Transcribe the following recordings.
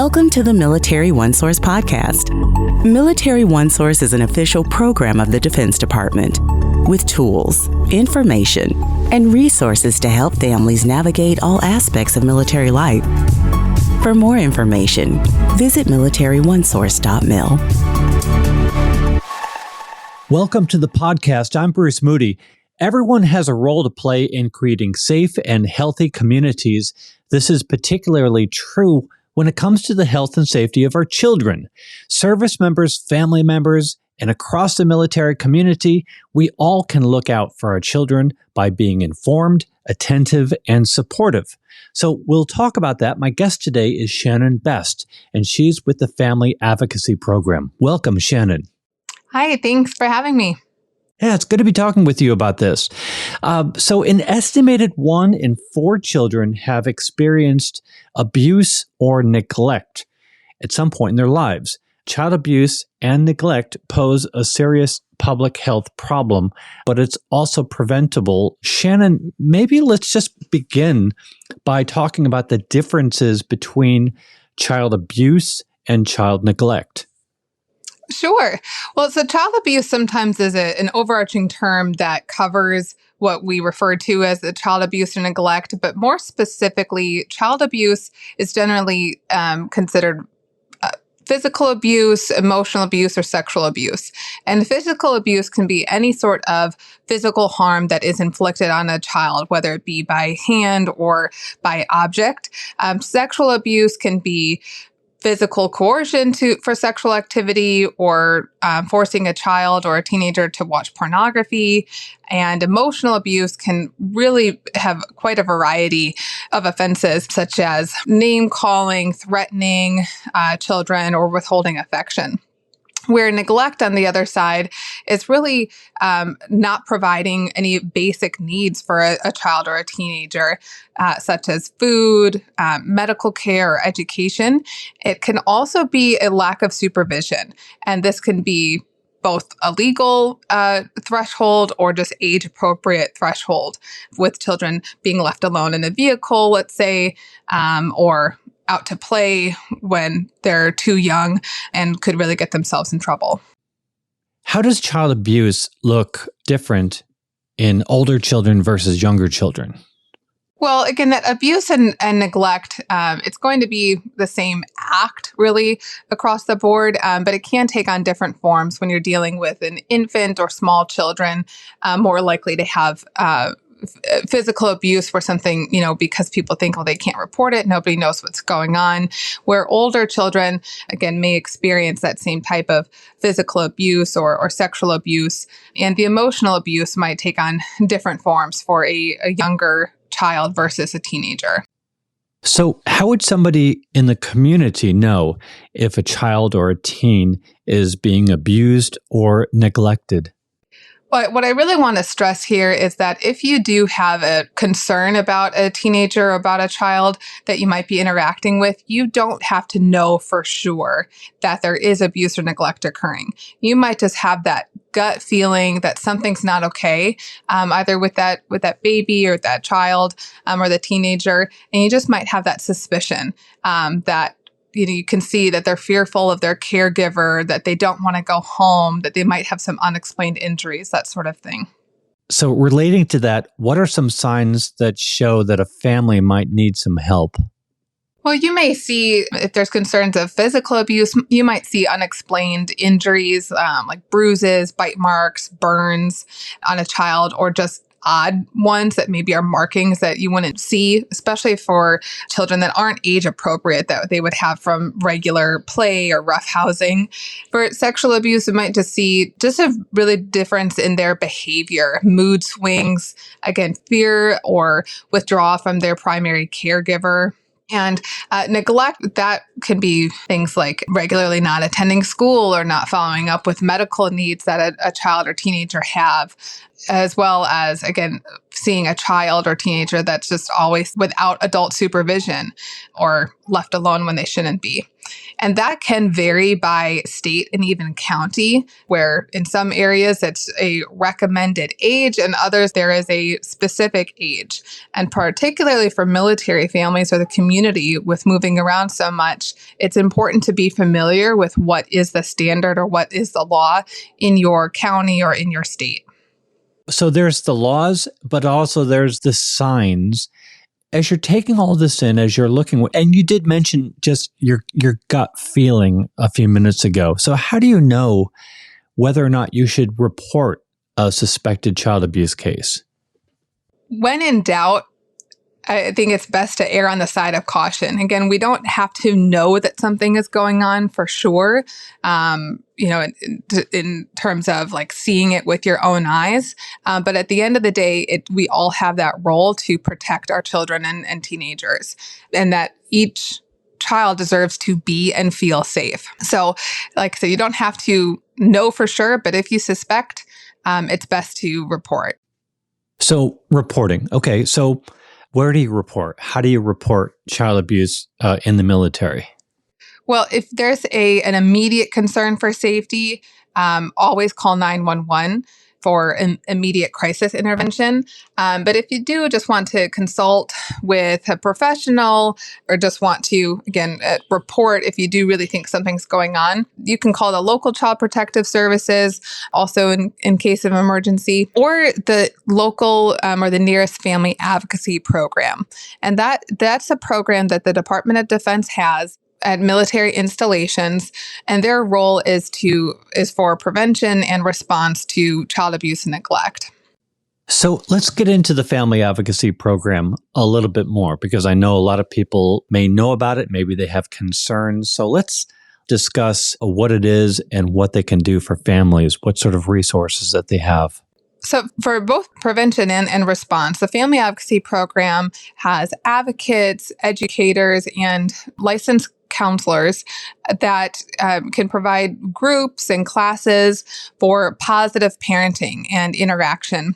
Welcome to the Military OneSource Podcast. Military OneSource is an official program of the Defense Department with tools, information, and resources to help families navigate all aspects of military life. For more information, visit MilitaryOneSource.mil. Welcome to the podcast. I'm Bruce Moody. Everyone has a role to play in creating safe and healthy communities. This is particularly true when it comes to the health and safety of our children. Service members, family members, and across the military community, we all can look out for our children by being informed, attentive, and supportive. So we'll talk about that. My guest today is Shannon Best, and she's with the Family Advocacy Program. Welcome, Shannon. Hi, thanks for having me. Yeah, it's good to be talking with you about this. So an estimated 1 in 4 children have experienced abuse or neglect at some point in their lives. Child abuse and neglect pose a serious public health problem, but it's also preventable. Shannon, maybe let's just begin by talking about the differences between child abuse and child neglect. Sure. Well, so child abuse sometimes is an overarching term that covers what we refer to as the child abuse or neglect, but more specifically, child abuse is generally considered physical abuse, emotional abuse, or sexual abuse. And physical abuse can be any sort of physical harm that is inflicted on a child, whether it be by hand or by object. Sexual abuse can be physical coercion for sexual activity or forcing a child or a teenager to watch pornography. And emotional abuse can really have quite a variety of offenses, such as name calling, threatening children, or withholding affection. Where neglect, on the other side, is really not providing any basic needs for a child or a teenager, such as food, medical care, or education. It can also be a lack of supervision, and this can be both a legal threshold or just age-appropriate threshold, with children being left alone in a vehicle, let's say, or out to play when they're too young and could really get themselves in trouble. How does child abuse look different in older children versus younger children? Well, again, that abuse and neglect, it's going to be the same act really across the board, but it can take on different forms. When you're dealing with an infant or small children, more likely to have physical abuse for something, because people think, well, they can't report it. Nobody knows what's going on. Where older children, again, may experience that same type of physical abuse or sexual abuse. And the emotional abuse might take on different forms for a younger child versus a teenager. So how would somebody in the community know if a child or a teen is being abused or neglected? But what I really want to stress here is that if you do have a concern about a teenager or about a child that you might be interacting with, you don't have to know for sure that there is abuse or neglect occurring. You might just have that gut feeling that something's not okay, either with that baby or that child or the teenager, and you just might have that suspicion that you can see that they're fearful of their caregiver, that they don't want to go home, that they might have some unexplained injuries, that sort of thing. So relating to that, what are some signs that show that a family might need some help? Well, you may see, if there's concerns of physical abuse, you might see unexplained injuries like bruises, bite marks, burns on a child, or just odd ones that maybe are markings that you wouldn't see, especially for children that aren't age appropriate, that they would have from regular play or roughhousing. For sexual abuse, we might just see just a really difference in their behavior, mood swings, again, fear or withdrawal from their primary caregiver. And neglect, that can be things like regularly not attending school or not following up with medical needs that a child or teenager have, as well as, again, seeing a child or teenager that's just always without adult supervision or left alone when they shouldn't be. And that can vary by state and even county, where in some areas it's a recommended age and others there is a specific age. And particularly for military families or the community with moving around so much, it's important to be familiar with what is the standard or what is the law in your county or in your state. So there's the laws, but also there's the signs. As you're taking all this in, as you're looking, and you did mention just your gut feeling a few minutes ago. So how do you know whether or not you should report a suspected child abuse case? When in doubt, I think it's best to err on the side of caution. Again, we don't have to know that something is going on for sure, in terms of like seeing it with your own eyes. But at the end of the day, we all have that role to protect our children and teenagers, and that each child deserves to be and feel safe. So you don't have to know for sure, but if you suspect, it's best to report. So reporting. Okay. So where do you report? How do you report child abuse in the military? Well, if there's an immediate concern for safety, always call 911 for an immediate crisis intervention. But if you do just want to consult with a professional or just want to, again, report if you do really think something's going on, you can call the local Child Protective Services, also in case of emergency, or the local or the nearest Family Advocacy Program. And that's a program that the Department of Defense has at military installations, and their role is for prevention and response to child abuse and neglect. So let's get into the Family Advocacy Program a little bit more, because I know a lot of people may know about it. Maybe they have concerns. So let's discuss what it is and what they can do for families, what sort of resources that they have. So for both prevention and response, the Family Advocacy Program has advocates, educators, and licensed counselors that can provide groups and classes for positive parenting and interaction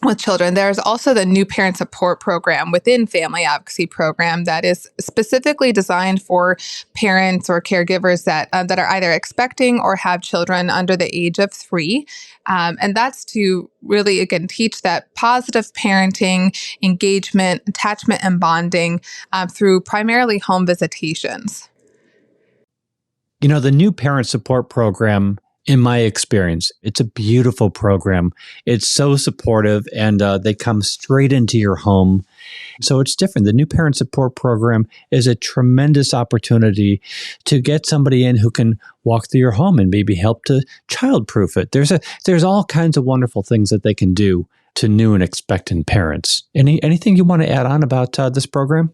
with children. There's also the New Parent Support Program within Family Advocacy Program that is specifically designed for parents or caregivers that are either expecting or have children under the age of 3. And that's to really, again, teach that positive parenting, engagement, attachment, and bonding through primarily home visitations. You know, the New Parent Support Program, in my experience, it's a beautiful program. It's so supportive, and they come straight into your home. So it's different. The New Parent Support Program is a tremendous opportunity to get somebody in who can walk through your home and maybe help to childproof it. There's all kinds of wonderful things that they can do to new and expectant parents. Anything you want to add on about this program?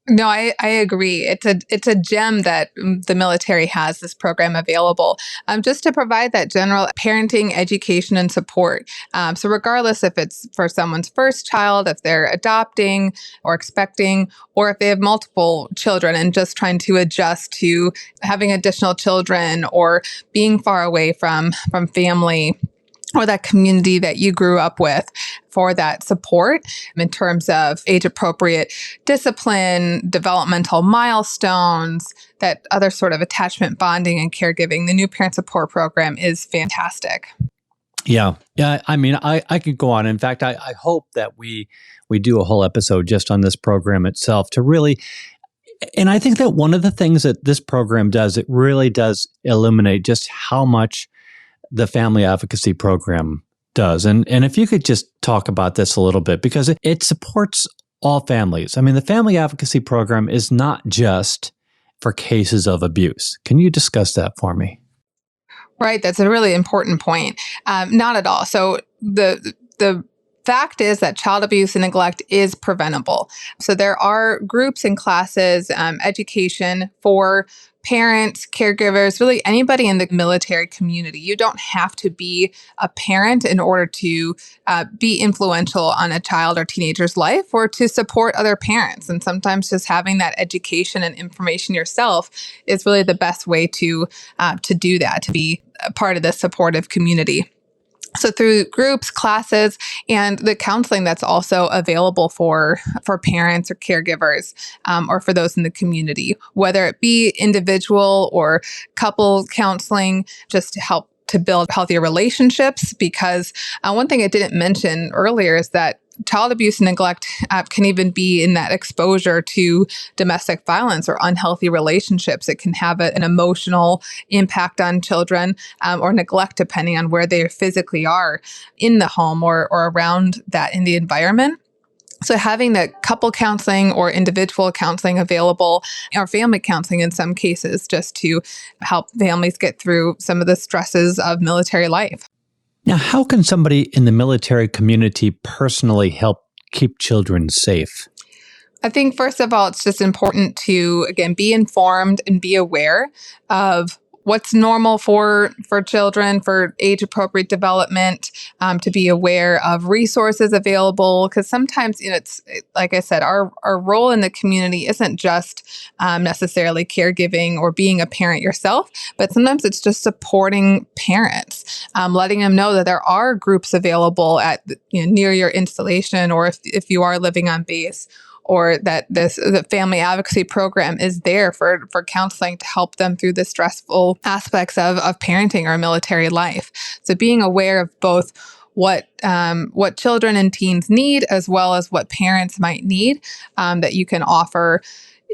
No, I agree. It's a gem that the military has this program available, just to provide that general parenting, education, and support. So regardless if it's for someone's first child, if they're adopting or expecting, or if they have multiple children and just trying to adjust to having additional children or being far away from family or that community that you grew up with, for that support in terms of age-appropriate discipline, developmental milestones, that other sort of attachment, bonding, and caregiving. The New Parent Support Program is fantastic. Yeah. I mean, I could go on. In fact, I hope that we do a whole episode just on this program itself to really. And I think that one of the things that this program does, it really does illuminate just how much the Family Advocacy Program does. And if you could just talk about this a little bit, because it supports all families. I mean, the Family Advocacy Program is not just for cases of abuse. Can you discuss that for me? Right. That's a really important point. Not at all. So the fact is that child abuse and neglect is preventable. So there are groups and classes, education for parents, caregivers, really anybody in the military community. You don't have to be a parent in order to be influential on a child or teenager's life or to support other parents. And sometimes just having that education and information yourself is really the best way to do that, to be a part of this supportive community. So through groups, classes, and the counseling that's also available for parents or caregivers, or for those in the community, whether it be individual or couple counseling, just to help to build healthier relationships. Because one thing I didn't mention earlier is that child abuse and neglect can even be in that exposure to domestic violence or unhealthy relationships. It can have an emotional impact on children, or neglect, depending on where they physically are in the home or around that in the environment. So having that couple counseling or individual counseling available, or family counseling in some cases, just to help families get through some of the stresses of military life. Now, how can somebody in the military community personally help keep children safe? I think, first of all, it's just important to, again, be informed and be aware of what's normal for children, for age-appropriate development, to be aware of resources available. Because sometimes, it's like I said, our role in the community isn't just necessarily caregiving or being a parent yourself, but sometimes it's just supporting parents, letting them know that there are groups available at near your installation, or if you are living on base, or that the Family Advocacy Program is there for counseling to help them through the stressful aspects of parenting or military life. So being aware of both what children and teens need, as well as what parents might need, that you can offer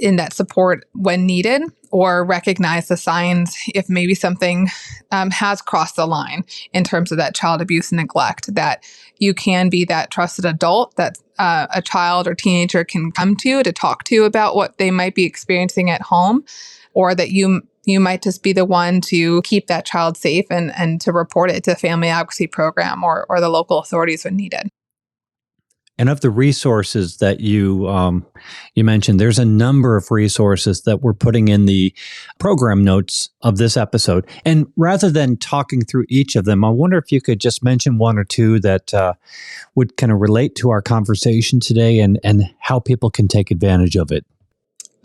in that support when needed, or recognize the signs if maybe something has crossed the line in terms of that child abuse and neglect, that you can be that trusted adult that a child or teenager can come to talk to about what they might be experiencing at home, or that you might just be the one to keep that child safe and to report it to the Family Advocacy Program or the local authorities when needed. And of the resources that you mentioned, there's a number of resources that we're putting in the program notes of this episode. And rather than talking through each of them, I wonder if you could just mention one or two that would kind of relate to our conversation today and how people can take advantage of it.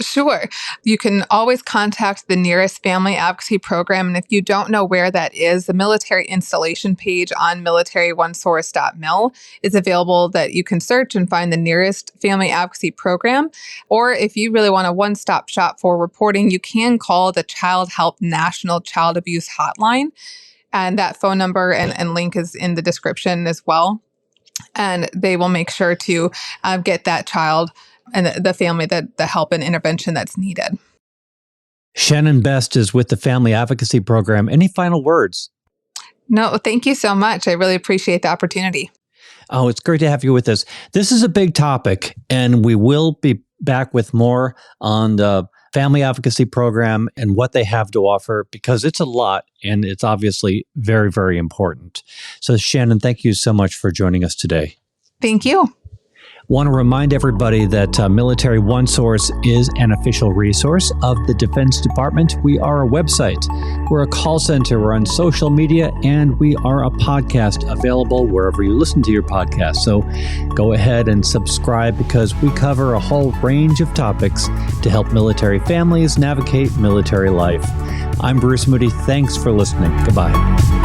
Sure. You can always contact the nearest Family Advocacy Program. And if you don't know where that is, the military installation page on MilitaryOneSource.mil is available, that you can search and find the nearest Family Advocacy Program. Or if you really want a one-stop shop for reporting, you can call the Child Help National Child Abuse Hotline. And that phone number and link is in the description as well. And they will make sure to get that child and the family the help and intervention that's needed. Shannon Best is with the Family Advocacy Program. Any final words? No, thank you so much. I really appreciate the opportunity. Oh, it's great to have you with us. This is a big topic, and we will be back with more on the Family Advocacy Program and what they have to offer, because it's a lot, and it's obviously very, very important. So, Shannon, thank you so much for joining us today. Thank you. Want to remind everybody that Military OneSource is an official resource of the Defense Department. We are a website, we're a call center, we're on social media, and we are a podcast available wherever you listen to your podcast. So go ahead and subscribe, because we cover a whole range of topics to help military families navigate military life. I'm Bruce Moody. Thanks for listening. Goodbye.